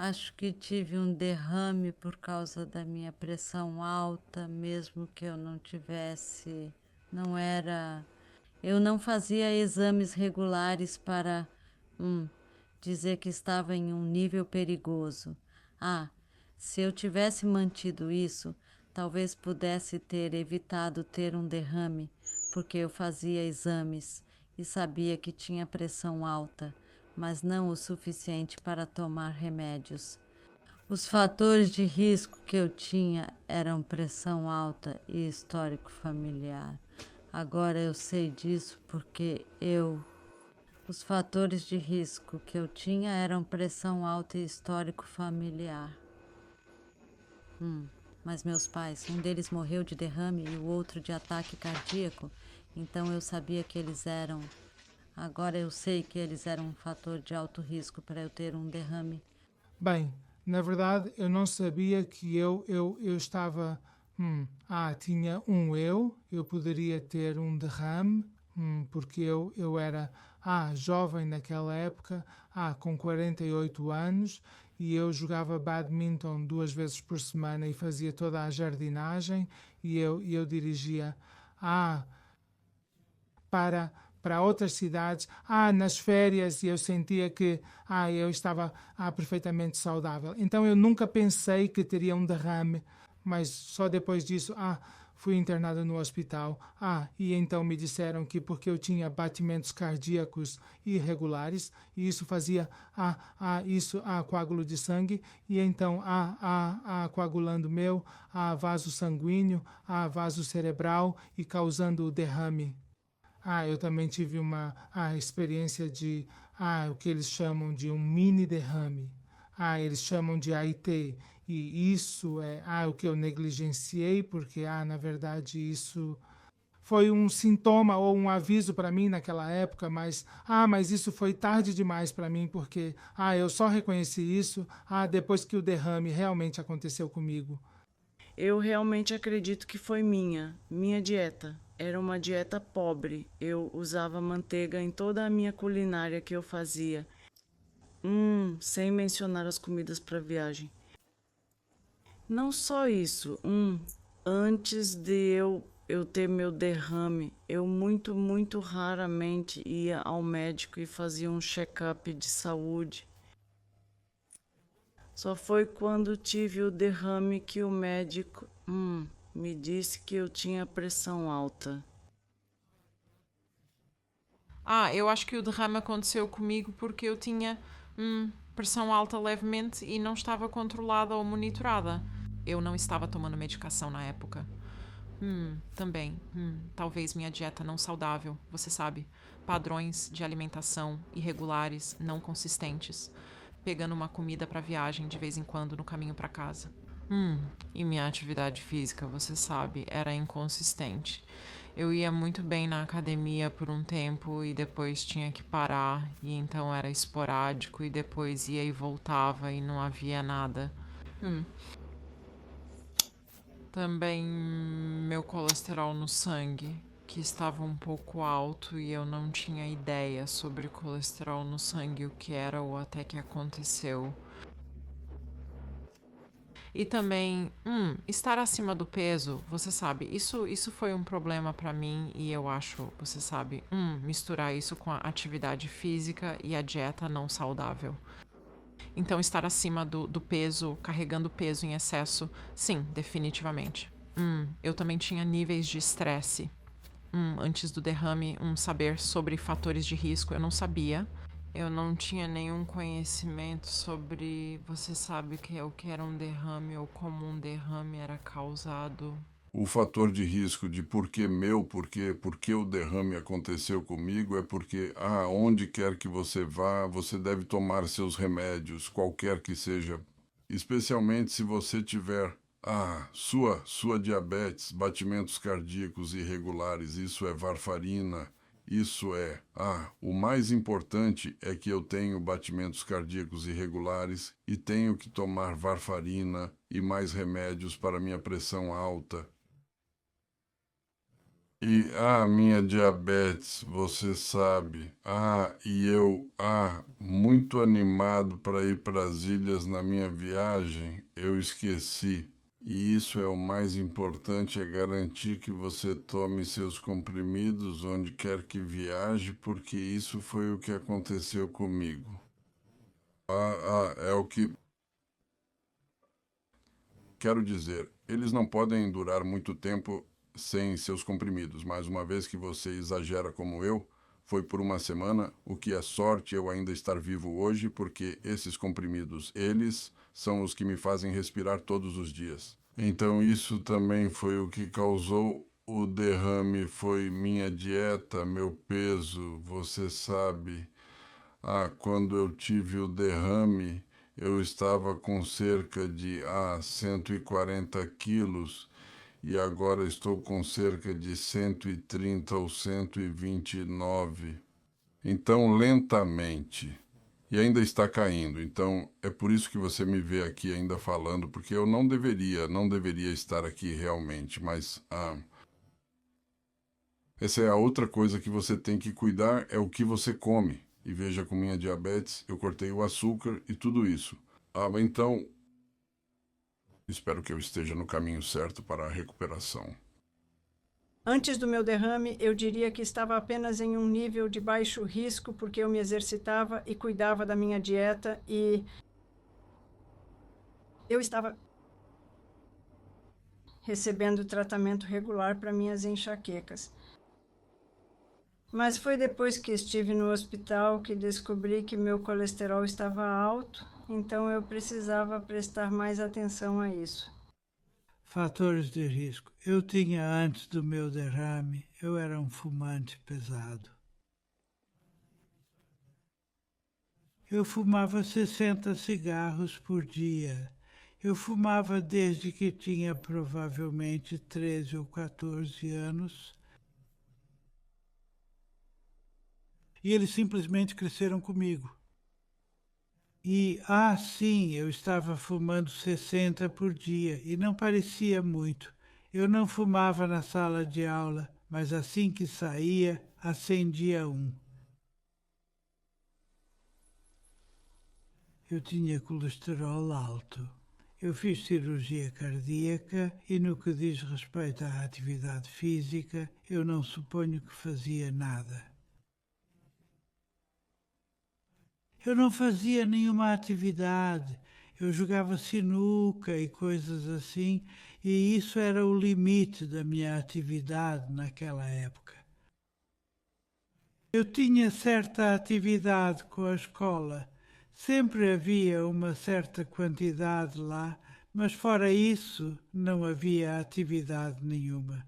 Acho que tive um derrame por causa da minha pressão alta, mesmo que eu não tivesse, não era, eu não fazia exames regulares para hum, dizer que estava em um nível perigoso. Ah, se eu tivesse mantido isso, talvez pudesse ter evitado ter um derrame, porque eu fazia exames e sabia que tinha pressão alta, mas não o suficiente para tomar remédios. Os fatores de risco que eu tinha eram pressão alta e histórico familiar. Agora eu sei disso porque os fatores de risco que eu tinha eram pressão alta e histórico familiar. Mas meus pais, um deles morreu de derrame e o outro de ataque cardíaco, então eu sabia que eles eram. Agora eu sei que eles eram um fator de alto risco para eu ter um derrame. Bem, na verdade, eu não sabia que eu estava. Tinha um eu poderia ter um derrame, porque eu era jovem naquela época, com 48 anos, e eu jogava badminton 2 vezes por semana e fazia toda a jardinagem, e eu dirigia ah, para, para outras cidades, nas férias, e eu sentia que eu estava perfeitamente saudável. Então eu nunca pensei que teria um derrame, mas só depois disso, fui internado no hospital. E então me disseram que porque eu tinha batimentos cardíacos irregulares, e isso fazia coágulo de sangue, e então coagulando meu vaso sanguíneo, vaso cerebral e causando o derrame. Eu também tive uma experiência de o que eles chamam de um mini derrame. Eles chamam de AIT. E isso é o que eu negligenciei, porque na verdade isso foi um sintoma ou um aviso para mim naquela época, mas isso foi tarde demais para mim, porque eu só reconheci isso depois que o derrame realmente aconteceu comigo. Eu realmente acredito que foi minha dieta. Era uma dieta pobre. Eu usava manteiga em toda a minha culinária que eu fazia. Sem mencionar as comidas para viagem. Não só isso, antes de eu ter meu derrame, eu muito raramente ia ao médico e fazia um check-up de saúde. Só foi quando tive o derrame que o médico me disse que eu tinha pressão alta. Eu acho que o derrame aconteceu comigo porque eu tinha pressão alta levemente e não estava controlada ou monitorada. Eu não estava tomando medicação na época. Também. Talvez minha dieta não saudável, você sabe. Padrões de alimentação irregulares, não consistentes. Pegando uma comida para viagem de vez em quando no caminho para casa. E minha atividade física, você sabe, era inconsistente. Eu ia muito bem na academia por um tempo e depois tinha que parar, e então era esporádico, e depois ia e voltava e não havia nada. Também meu colesterol no sangue, que estava um pouco alto e eu não tinha ideia sobre colesterol no sangue, o que era ou até que aconteceu. E também, estar acima do peso, você sabe, isso foi um problema pra mim e eu acho, você sabe, misturar isso com a atividade física e a dieta não saudável. Então, estar acima do peso, carregando peso em excesso, sim, definitivamente. Eu também tinha níveis de estresse. Antes do derrame, saber sobre fatores de risco, eu não sabia. Eu não tinha nenhum conhecimento sobre, você sabe o que era um derrame ou como um derrame era causado. O fator de risco de por que o derrame aconteceu comigo é porque, onde quer que você vá, você deve tomar seus remédios, qualquer que seja, especialmente se você tiver sua diabetes, batimentos cardíacos irregulares, isso é varfarina, isso é, o mais importante é que eu tenho batimentos cardíacos irregulares e tenho que tomar varfarina e mais remédios para minha pressão alta. E, minha diabetes, você sabe. E eu, muito animado para ir para as ilhas na minha viagem, eu esqueci. E isso é o mais importante, é garantir que você tome seus comprimidos onde quer que viaje, porque isso foi o que aconteceu comigo. É o que quero dizer. Eles não podem durar muito tempo sem seus comprimidos, mas uma vez que você exagera como eu, foi por uma semana, o que é sorte eu ainda estar vivo hoje, porque esses comprimidos, eles são os que me fazem respirar todos os dias. Então isso também foi o que causou o derrame, foi minha dieta, meu peso, você sabe. Quando eu tive o derrame, eu estava com cerca de 140 quilos e agora estou com cerca de 130 ou 129. Então, lentamente. E ainda está caindo. Então, é por isso que você me vê aqui ainda falando, porque eu não deveria estar aqui realmente, mas essa é a outra coisa que você tem que cuidar, é o que você come. E veja, com minha diabetes, eu cortei o açúcar e tudo isso. Então, espero que eu esteja no caminho certo para a recuperação. Antes do meu derrame, eu diria que estava apenas em um nível de baixo risco, porque eu me exercitava e cuidava da minha dieta e eu estava recebendo tratamento regular para minhas enxaquecas. Mas foi depois que estive no hospital que descobri que meu colesterol estava alto, então eu precisava prestar mais atenção a isso. Fatores de risco. Eu tinha, antes do meu derrame, eu era um fumante pesado. Eu fumava 60 cigarros por dia. Eu fumava desde que tinha provavelmente 13 ou 14 anos. E eles simplesmente cresceram comigo. E, sim, eu estava fumando 60 por dia e não parecia muito. Eu não fumava na sala de aula, mas assim que saía, acendia um. Eu tinha colesterol alto. Eu fiz cirurgia cardíaca e no que diz respeito à atividade física, eu não suponho que fazia nada. Eu não fazia nenhuma atividade. Eu jogava sinuca e coisas assim, e isso era o limite da minha atividade naquela época. Eu tinha certa atividade com a escola. Sempre havia uma certa quantidade lá, mas fora isso não havia atividade nenhuma.